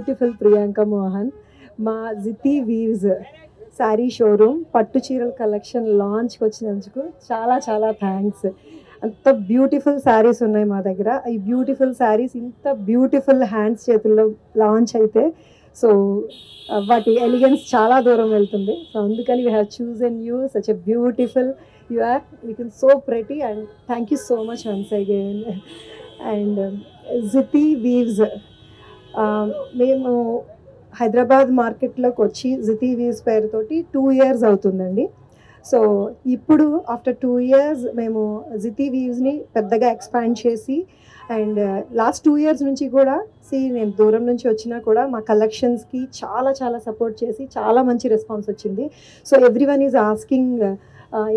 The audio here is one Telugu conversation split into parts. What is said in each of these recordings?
బ్యూటిఫుల్ ప్రియాంక మోహన్. మా జితి వీవ్స్ శారీ షోరూమ్ పట్టు చీరల కలెక్షన్ లాంచ్కి వచ్చినందుకు చాలా చాలా థ్యాంక్స్. అంత బ్యూటిఫుల్ శారీస్ ఉన్నాయి మా దగ్గర. ఈ బ్యూటిఫుల్ శారీస్ ఇంత బ్యూటిఫుల్ హ్యాండ్స్ చేతుల్లో లాంచ్ అయితే సో వాటి ఎలిగెన్స్ చాలా దూరం వెళ్తుంది. సో అందుకని we have chosen you such a beautiful you are looking so pretty and thank you so much once again. And Jithi weaves మేము హైదరాబాద్ మార్కెట్లోకి వచ్చి జితి వీవ్స్ పేరుతోటి 2 years అవుతుందండి. సో ఇప్పుడు ఆఫ్టర్ 2 years మేము జితి వీవ్స్ని పెద్దగా ఎక్స్పాండ్ చేసి అండ్ లాస్ట్ 2 years నుంచి కూడా నేను దూరం నుంచి వచ్చినా కూడా మా కలెక్షన్స్కి చాలా చాలా సపోర్ట్ చేసి చాలా మంచి రెస్పాన్స్ వచ్చింది. సో ఎవ్రీవన్ ఈజ్ ఆస్కింగ్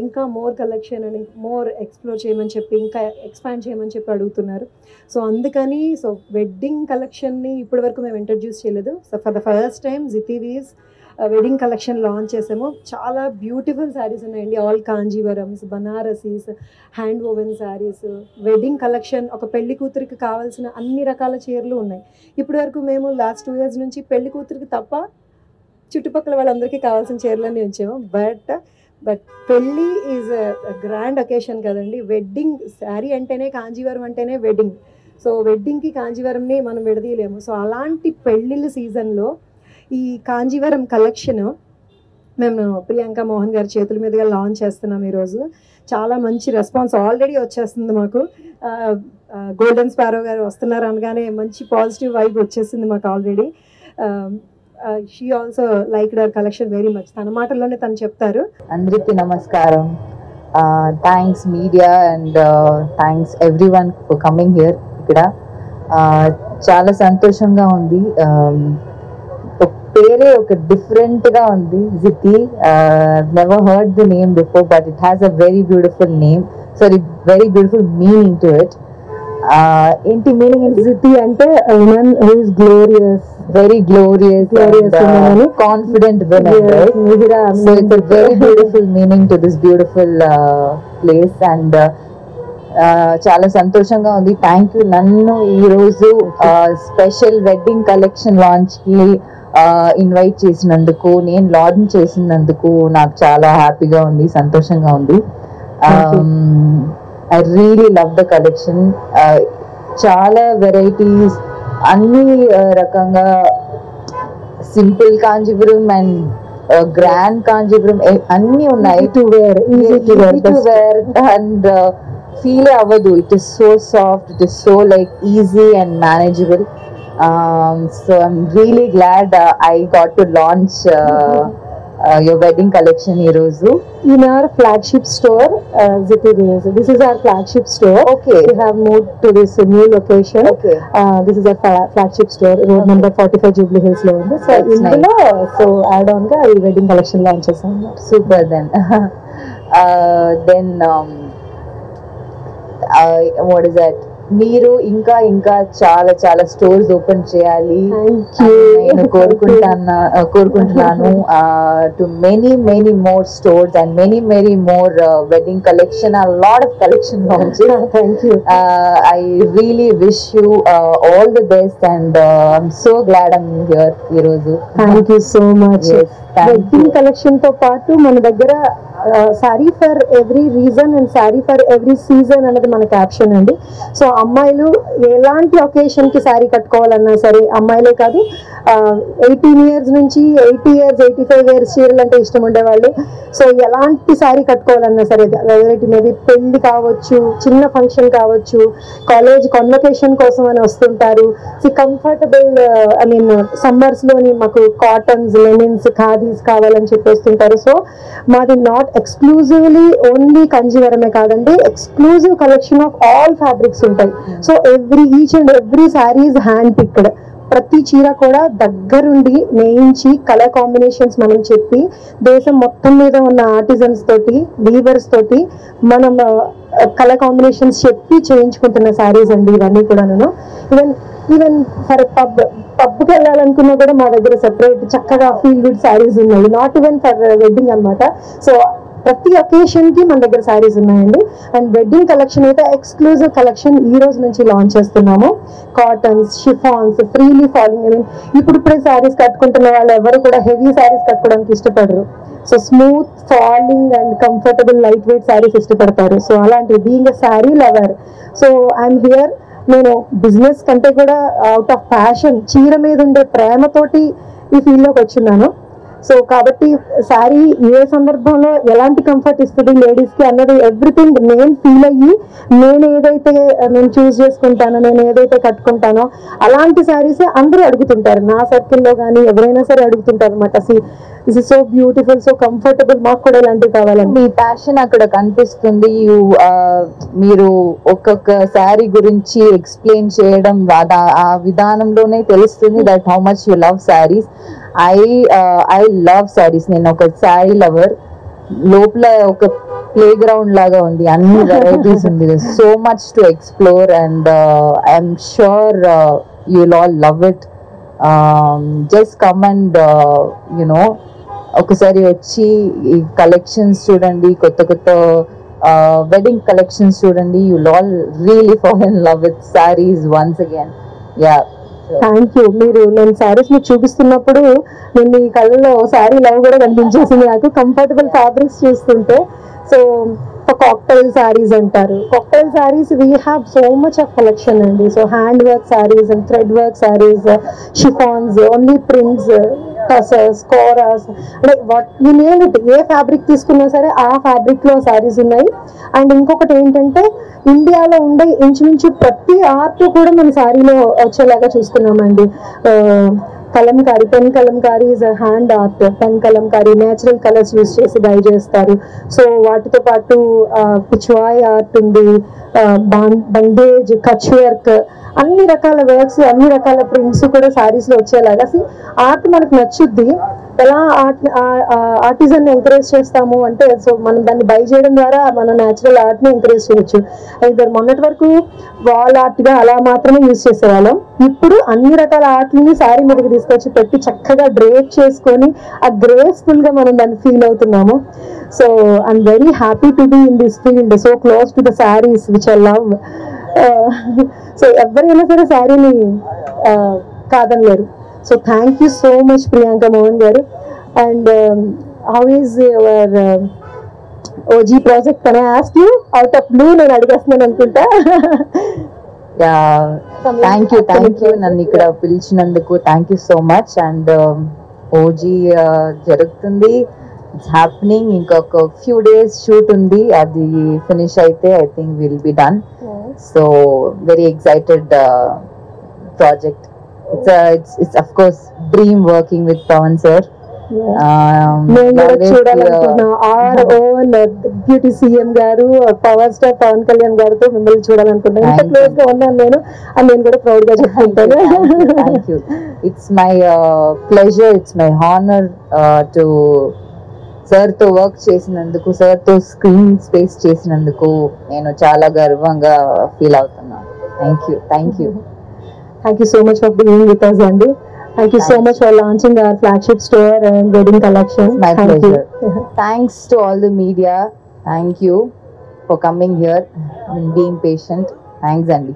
ఇంకా మోర్ కలెక్షన్ అని మోర్ ఎక్స్ప్లోర్ చేయమని చెప్పి ఇంకా ఎక్స్పాండ్ చేయమని చెప్పి అడుగుతున్నారు. సో అందుకని సో వెడ్డింగ్ కలెక్షన్ని ఇప్పటి వరకు మేము ఇంట్రడ్యూస్ చేయలేదు. So for the first time Jithi weaves wedding collection launch చేసాము. చాలా బ్యూటిఫుల్ శారీస్ ఉన్నాయండి. All Kanjeevarams, Banarasis, hand woven saris, wedding collection, ఒక పెళ్లి కూతురికి కావాల్సిన అన్ని రకాల చీరలు ఉన్నాయి. ఇప్పటి వరకు మేము లాస్ట్ 2 years నుంచి పెళ్లి కూతురికి తప్ప చుట్టుపక్కల వాళ్ళందరికీ కావాల్సిన చీరలన్నీ ఉంచాము. బట్ పెళ్ళి ఈజ్ గ్రాండ్ అకేషన్ కదండి. వెడ్డింగ్ శారీ అంటేనే కాంజీవరం అంటేనే వెడ్డింగ్. సో వెడ్డింగ్కి కాంజీవరంని మనం విడదీయలేము. సో అలాంటి పెళ్ళిళ్ళ సీజన్లో ఈ కాంజీవరం కలెక్షన్ మేము ప్రియాంక మోహన్ గారి చేతుల మీదుగా లాంచ్ చేస్తున్నాం ఈరోజు. చాలా మంచి రెస్పాన్స్ ఆల్రెడీ వచ్చేస్తుంది మాకు. గోల్డెన్ స్పారో గారు వస్తున్నారు అనగానే మంచి పాజిటివ్ వైబ్ వచ్చేసింది మాకు already. She also liked our collection very much. తన మాటల్లోనే తను చెప్తారు. అందరికీ నమస్కారం. Thanks media and thanks everyone for coming here. ఇక్కడ చాలా సంతోషంగా ఉంది. పేరే ఒక డిఫరెంట్ గా ఉంది, Jithi. Never heard the name before but it has a very beautiful name, sorry very beautiful meaning to it. ఏంటి మీనింగ్? జితి అంటే woman who is glorious, very glorious and confident women, right? So it's a very beautiful meaning to this beautiful place and చాలా సంతోషంగా ఉంది. థ్యాంక్ యూ నన్ను ఈరోజు స్పెషల్ వెడ్డింగ్ కలెక్షన్ లాంచ్ కి ఇన్వైట్ చేసినందుకు, నేను లాంచ్ చేసినందుకు నాకు చాలా హ్యాపీగా ఉంది, సంతోషంగా ఉంది. I really love the collection. చాలా వెరైటీస్, అన్ని రకంగా simple Kanjeevaram and grand Kanjeevaram అన్ని ఉన్నాయి. To wear, easy to wear and feel అవ్వదు. It is so soft, it is so like easy and manageable. So I'm really glad I got to launch your wedding collection Irozu in our flagship store, Zithi Weavers. This is our flagship store. Okay, we have moved to this new location. Okay, this is our flagship store, road number 45 Jubilee Hills lo undi. So indulo so add on ga ee wedding collection launch chesam. Super then. Then what is that? మీరు ఇంకా ఇంకా చాలా చాలా స్టోర్స్ ఓపెన్ చేయాలి నేను కోరుకుంటున్నాను. To many many more stores and many many more wedding collection, a lot of collection launches. Thank you. I really wish you all the best and I'm so glad I'm here ఈరోజు. Thank you so much. Yes, wedding collection తో పాటు మన దగ్గర sari for every reason and sari for every season అనేది మన క్యాప్షన్ అండి. సో అమ్మాయిలు ఎలాంటి ఒకేషన్ కి శారీ కట్టుకోవాలన్నా సరే, అమ్మాయిలే కాదు 18 years నుంచి 80 years 85 years చీరలు అంటే ఇష్టం ఉండేవాళ్ళు. సో ఎలాంటి శారీ కట్టుకోవాలన్నా సరే, వెరైటీ మేబీ పెళ్లి కావచ్చు, చిన్న ఫంక్షన్ కావచ్చు, కాలేజ్ కన్వకేషన్ కోసం అని వస్తుంటారు. So comfortable I mean summers లోని మాకు కాటన్స్, లెనిన్స్, ఖాదీస్ కావాలని చెప్పేస్తుంటారు. సో మాది నాట్ ఎక్స్క్లూజివ్లీ ఓన్లీ కంజీవరమే కాదండి, exclusive collection of all fabrics ఉంటాయి. So each and every saree is hand picked. ప్రతి చీర కూడా దగ్గరుండి నేయించి కలర్ కాంబినేషన్స్ మనం చెప్పి దేశం మొత్తం మీద ఉన్న ఆర్టిజన్స్ తోటి, వీవర్స్ తోటి మనం కలర్ కాంబినేషన్స్ చెప్పి చేయించుకుంటున్న శారీస్ అండి ఇవన్నీ కూడా. నేను ఈవెన్ ఫర్ పబ్కి వెళ్ళాలనుకున్నా కూడా మా దగ్గర సెపరేట్ చక్కగా ఫీల్ గుడ్ శారీస్ ఉన్నాయి, నాట్ ఈవెన్ ఫర్ వెడ్డింగ్ అనమాట. సో ప్రతి ఒకేషన్కి మన దగ్గర శారీస్ ఉన్నాయండి. అండ్ వెడ్డింగ్ కలెక్షన్ అయితే ఎక్స్క్లూజివ్ కలెక్షన్ ఈ రోజు నుంచి లాంచ్ చేస్తున్నాము. Cottons, chiffons, freely falling. ఇప్పుడిప్పుడే శారీస్ కట్టుకుంటున్న వాళ్ళు ఎవరు కూడా హెవీ శారీస్ కట్టుకోవడానికి ఇష్టపడరు. So smooth falling and comfortable light weight saris ఇష్టపడతారు. సో అలాంటి being a sari lover, so I'm here. నేను బిజినెస్ కంటే కూడా అవుట్ ఆఫ్ ప్యాషన్, చీర మీద ఉండే ప్రేమతోటి ఈ ఫీల్డ్లోకి వచ్చిన్నాను. సో కాబట్టి శారీ ఏ సందర్భంలో ఎలాంటి కంఫర్ట్ ఇస్తుంది లేడీస్కి అన్నది ఎవ్రీథింగ్ నేను ఫీల్ అయ్యి నేను చూస్ చేసుకుంటానో, నేను ఏదైతే కట్టుకుంటానో అలాంటి శారీసే అందరూ అడుగుతుంటారు. నా సర్కిల్లో కానీ ఎవరైనా సరే అడుగుతుంటారు అనమాట. This is so beautiful, so comfortable, మాకు కూడా ఇలాంటివి కావాలని. మీ ప్యాషన్ అక్కడ కనిపిస్తుంది. మీరు ఒక్కొక్క శారీ గురించి ఎక్స్ప్లెయిన్ చేయడం ఆ విధానంలోనే తెలుస్తుంది that how much you love saris. I love saris. నేను ఒక శారీ లవర్. లోపల ఒక ప్లే గ్రౌండ్ లాగా ఉంది, అన్ని వెరైటీస్ ఉంది. So much to explore and I'm sure you will all love it. Just come and you know ఒకసారి వచ్చి ఈ కలెక్షన్స్ చూడండి, కొత్త కొత్త వెడ్డింగ్ కలెక్షన్స్ చూడండి. You will all really fall in love with saris once again. Yeah, thank you. నేను శారీస్ మీకు చూపిస్తున్నప్పుడు నేను మీ కళ్ళలో శారీ లవ్ కూడా కనిపించేసింది నాకు, కంఫర్టబుల్ ఫ్యాబ్రిక్స్ చూస్తుంటే. సో కాక్టైల్ శారీస్ అంటారు. Cocktail saris we have so much of collection అండి. So hand work saris and thread work saris, chiffons, only prints, tussars, koras, అంటే వాట్ యూ నేమ్ ఇట్, ఏ ఫ్యాబ్రిక్ తీసుకున్నా సరే ఆ ఫ్యాబ్రిక్లో శారీస్ ఉన్నాయి. అండ్ ఇంకొకటి ఏంటంటే ఇండియాలో ఉండే ఇంచుమించు ప్రతి ఆర్ట్ కూడా మన శారీలో వచ్చేలాగా చూసుకున్నామండి. Kalamkari, pen Kalamkari is hand art. Pen Kalamkari natural colours use చేసి డై చేస్తారు. సో వాటితో పాటు పిచ్వాయ్ ఆర్ట్ ఉంది, బండేజ్, కచ్ వర్క్, అన్ని రకాల వర్క్స్, అన్ని రకాల ప్రింట్స్ కూడా శారీస్లో వచ్చేలాగా ఆర్ట్ మనకు నచ్చుద్ది. ఎలా ఆర్టిజన్ ఎంకరేజ్ చేస్తాము అంటే, సో మనం దాన్ని బై చేయడం ద్వారా మన న్యాచురల్ ఆర్ట్ని ఎంకరేజ్ చేయొచ్చు. అయితే మొన్నటి వరకు వాల్ ఆర్ట్గా అలా మాత్రమే యూజ్ చేసేవాళ్ళం. ఇప్పుడు అన్ని రకాల ఆర్ట్ని శారీ మీదకి తీసుకొచ్చి పెట్టి చక్కగా డ్రేప్ చేసుకొని ఆ గ్రేస్ఫుల్గా మనం దాన్ని ఫీల్ అవుతున్నాము. So I'm very happy to be in this field, so close to the saris which I love. సో ఎవరైనా సరే శారీని కాదనలేరు. So thank you so much, Priyanka Mohan garu. And how is your OG project? Can I ask you? Out of blue, నేను అడిగేస్తున్నాను అనుకుంటా. థ్యాంక్ యూ నన్ను ఇక్కడ పిలిచినందుకు. Thank you so much. And OG జరుగుతుంది, ఇట్స్ హ్యాపెనింగ్. ఇంకొక ఫ్యూ డేస్ షూట్ ఉంది, అది ఫినిష్ అయితే I think will be done. So very excited project. It's of course dream working with Pawan sir. చూడాలనుకుంటున్నా ఆర్ ఓన్ డిప్యూటీ సీఎం గారు, పవర్ స్టార్ పవన్ కళ్యాణ్ గారితో మిమ్మల్ని చూడాలనుకుంటున్నాను. ఎంత క్లోజ్ గా ఉన్నాను నేను, అని నేను కూడా ప్రౌడ్ గా చెప్పుకుంటాను. Thank you. It's my pleasure, it's my honour to sir తో వర్క్ చేసినందుకు, సార్ తో స్క్రీన్ స్పేస్ చేసినందుకు నేను చాలా గర్వంగా ఫీల్ అవుతున్నాను. Thank you. Thank you so much for being with us, Andy. Thank you so much for launching our flagship store and wedding collection. My pleasure. Thanks to all the media. Thank you for coming here and being patient. Thanks, Andy.